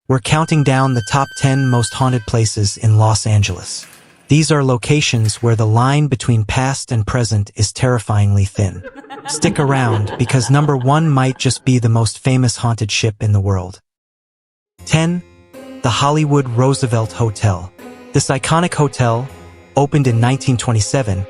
We're counting down the top 10 most haunted places in Los Angeles. These are locations where the line between past and present is terrifyingly thin. Stick around, because number 1 might just be the most famous haunted ship in the world. 10. The Hollywood Roosevelt Hotel. This iconic hotel, opened in 1927,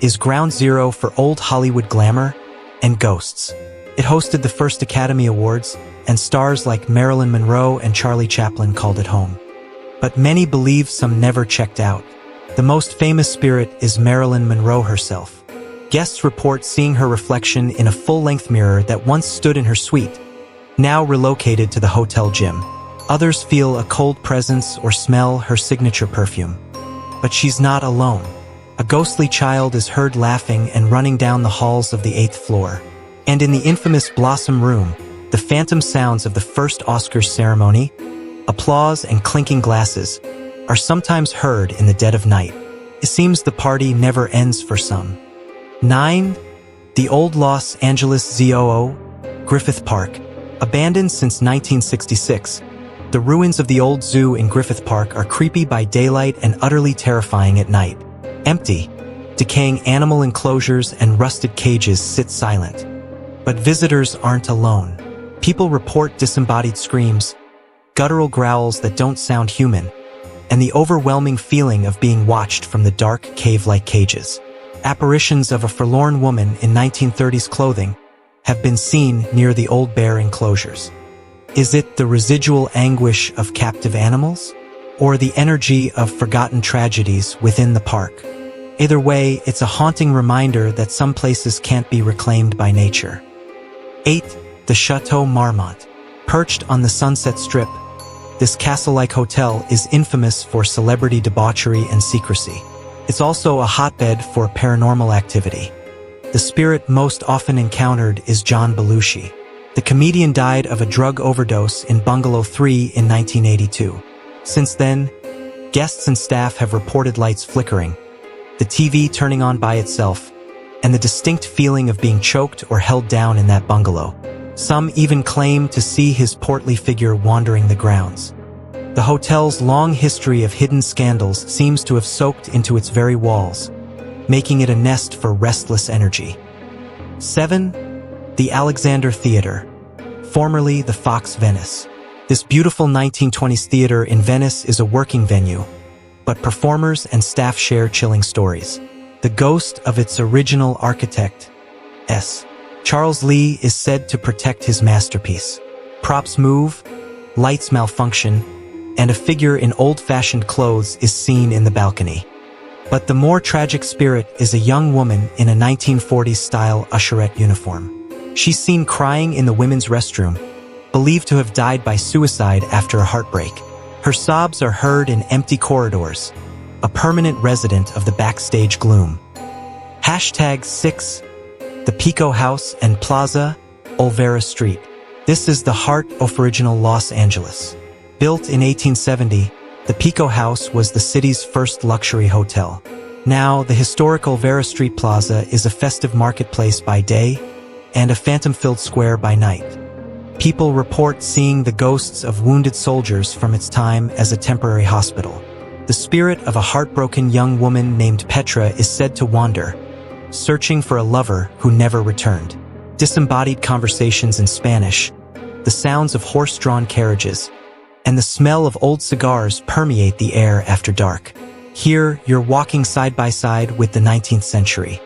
is ground zero for old Hollywood glamour and ghosts. It hosted the first Academy Awards, and stars like Marilyn Monroe and Charlie Chaplin called it home. But many believe some never checked out. The most famous spirit is Marilyn Monroe herself. Guests report seeing her reflection in a full-length mirror that once stood in her suite, now relocated to the hotel gym. Others feel a cold presence or smell her signature perfume. But she's not alone. A ghostly child is heard laughing and running down the halls of the 8th floor. And in the infamous Blossom Room, the phantom sounds of the first Oscars ceremony, applause and clinking glasses, are sometimes heard in the dead of night. It seems the party never ends for some. 9. The Old Los Angeles Zoo, Griffith Park. Abandoned since 1966, the ruins of the old zoo in Griffith Park are creepy by daylight and utterly terrifying at night. Empty, decaying animal enclosures and rusted cages sit silent. But visitors aren't alone. People report disembodied screams, guttural growls that don't sound human, and the overwhelming feeling of being watched from the dark, cave-like cages. Apparitions of a forlorn woman in 1930s clothing have been seen near the old bear enclosures. Is it the residual anguish of captive animals, or the energy of forgotten tragedies within the park? Either way, it's a haunting reminder that some places can't be reclaimed by nature. 8. The Chateau Marmont. Perched on the Sunset Strip, this castle-like hotel is infamous for celebrity debauchery and secrecy. It's also a hotbed for paranormal activity. The spirit most often encountered is John Belushi. The comedian died of a drug overdose in Bungalow 3 in 1982. Since then, guests and staff have reported lights flickering, the TV turning on by itself, and the distinct feeling of being choked or held down in that bungalow. Some even claim to see his portly figure wandering the grounds. The hotel's long history of hidden scandals seems to have soaked into its very walls, making it a nest for restless energy. 7. The Alexander Theater, formerly the Fox Venice. This beautiful 1920s theater in Venice is a working venue, but performers and staff share chilling stories. The ghost of its original architect, Charles Lee, is said to protect his masterpiece. Props move, lights malfunction, and a figure in old-fashioned clothes is seen in the balcony. But the more tragic spirit is a young woman in a 1940s-style usherette uniform. She's seen crying in the women's restroom, believed to have died by suicide after a heartbreak. Her sobs are heard in empty corridors, a permanent resident of the backstage gloom. #6. The Pico House and Plaza, Olvera Street. This is the heart of original Los Angeles. Built in 1870, the Pico House was the city's first luxury hotel. Now, the historic Olvera Street Plaza is a festive marketplace by day and a phantom-filled square by night. People report seeing the ghosts of wounded soldiers from its time as a temporary hospital. The spirit of a heartbroken young woman named Petra is said to wander, searching for a lover who never returned. Disembodied conversations in Spanish, the sounds of horse-drawn carriages, and the smell of old cigars permeate the air after dark. Here, you're walking side by side with the 19th century.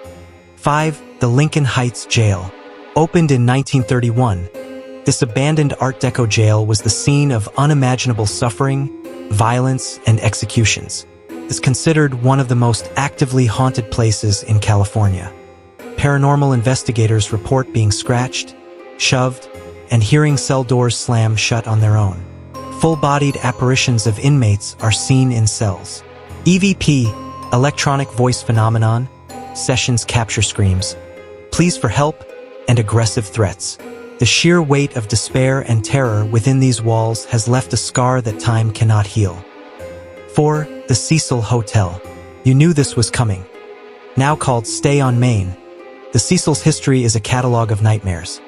5. The Lincoln Heights Jail. Opened in 1931, this abandoned Art Deco jail was the scene of unimaginable suffering, violence, and executions. It's considered one of the most actively haunted places in California. Paranormal investigators report being scratched, shoved, and hearing cell doors slam shut on their own. Full-bodied apparitions of inmates are seen in cells. EVP, electronic voice phenomenon, sessions capture screams, pleas for help, and aggressive threats. The sheer weight of despair and terror within these walls has left a scar that time cannot heal. 4. The Cecil Hotel. You knew this was coming. Now called Stay on Main, the Cecil's history is a catalog of nightmares.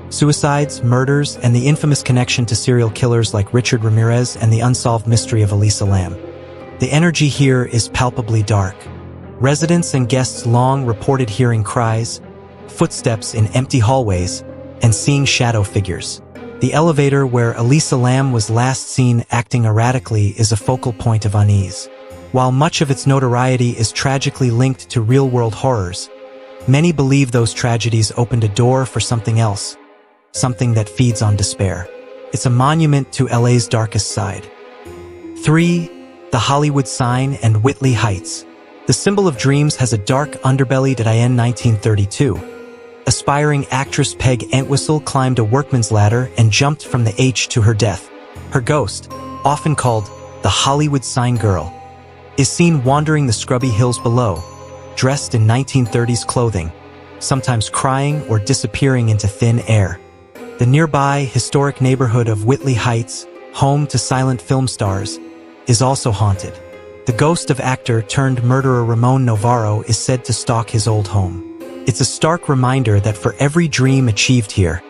Suicides, murders, and the infamous connection to serial killers like Richard Ramirez and the unsolved mystery of Elisa Lam. The energy here is palpably dark. Residents and guests long reported hearing cries, footsteps in empty hallways, and seeing shadow figures. The elevator where Elisa Lam was last seen acting erratically is a focal point of unease. While much of its notoriety is tragically linked to real-world horrors, many believe those tragedies opened a door for something else, something that feeds on despair. It's a monument to LA's darkest side. 3. The Hollywood Sign and Whitley Heights. The symbol of dreams has a dark underbelly. In 1932, aspiring actress Peg Entwistle climbed a workman's ladder and jumped from the H to her death. Her ghost, often called the Hollywood Sign Girl, is seen wandering the scrubby hills below, dressed in 1930s clothing, sometimes crying or disappearing into thin air. The nearby historic neighborhood of Whitley Heights, home to silent film stars, is also haunted. The ghost of actor-turned-murderer Ramon Novarro is said to stalk his old home. It's a stark reminder that for every dream achieved here,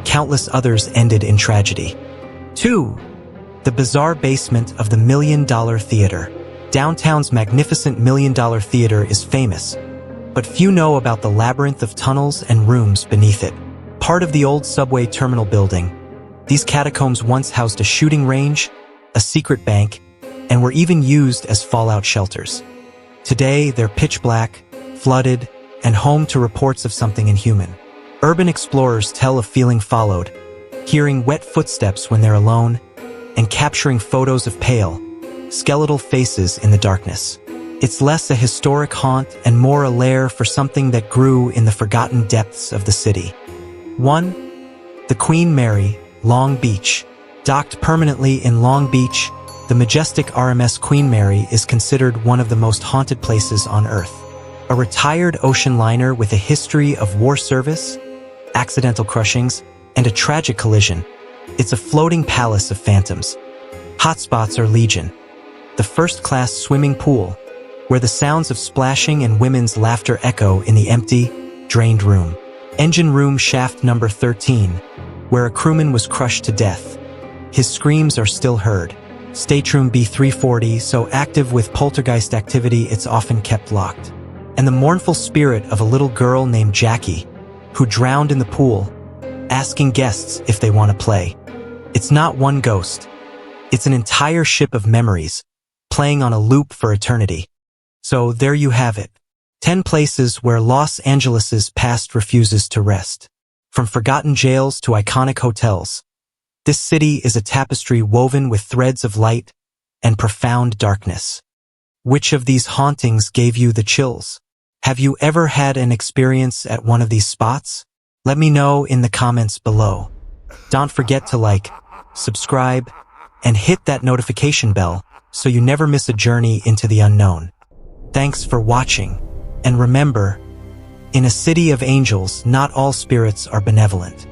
countless others ended in tragedy. 2. The bizarre basement of the $1 Million Theater. Downtown's magnificent $1 Million Theater is famous, but few know about the labyrinth of tunnels and rooms beneath it. Part of the old subway terminal building, these catacombs once housed a shooting range, a secret bank, and were even used as fallout shelters. Today, they're pitch black, flooded, and home to reports of something inhuman. Urban explorers tell of feeling followed, hearing wet footsteps when they're alone, and capturing photos of pale, skeletal faces in the darkness. It's less a historic haunt and more a lair for something that grew in the forgotten depths of the city. 1. The Queen Mary, Long Beach. Docked permanently in Long Beach, the majestic RMS Queen Mary is considered one of the most haunted places on Earth. A retired ocean liner with a history of war service, accidental crushings, and a tragic collision, it's a floating palace of phantoms. Hotspots are legion. The first-class swimming pool, where the sounds of splashing and women's laughter echo in the empty, drained room. Engine room shaft number 13, where a crewman was crushed to death. His screams are still heard. Stateroom B340, so active with poltergeist activity it's often kept locked. And the mournful spirit of a little girl named Jackie, who drowned in the pool, asking guests if they want to play. It's not one ghost. It's an entire ship of memories, playing on a loop for eternity. So there you have it. 10 places where Los Angeles' past refuses to rest. From forgotten jails to iconic hotels, this city is a tapestry woven with threads of light and profound darkness. Which of these hauntings gave you the chills? Have you ever had an experience at one of these spots? Let me know in the comments below. Don't forget to like, subscribe, and hit that notification bell so you never miss a journey into the unknown. Thanks for watching. And remember, in a city of angels, not all spirits are benevolent.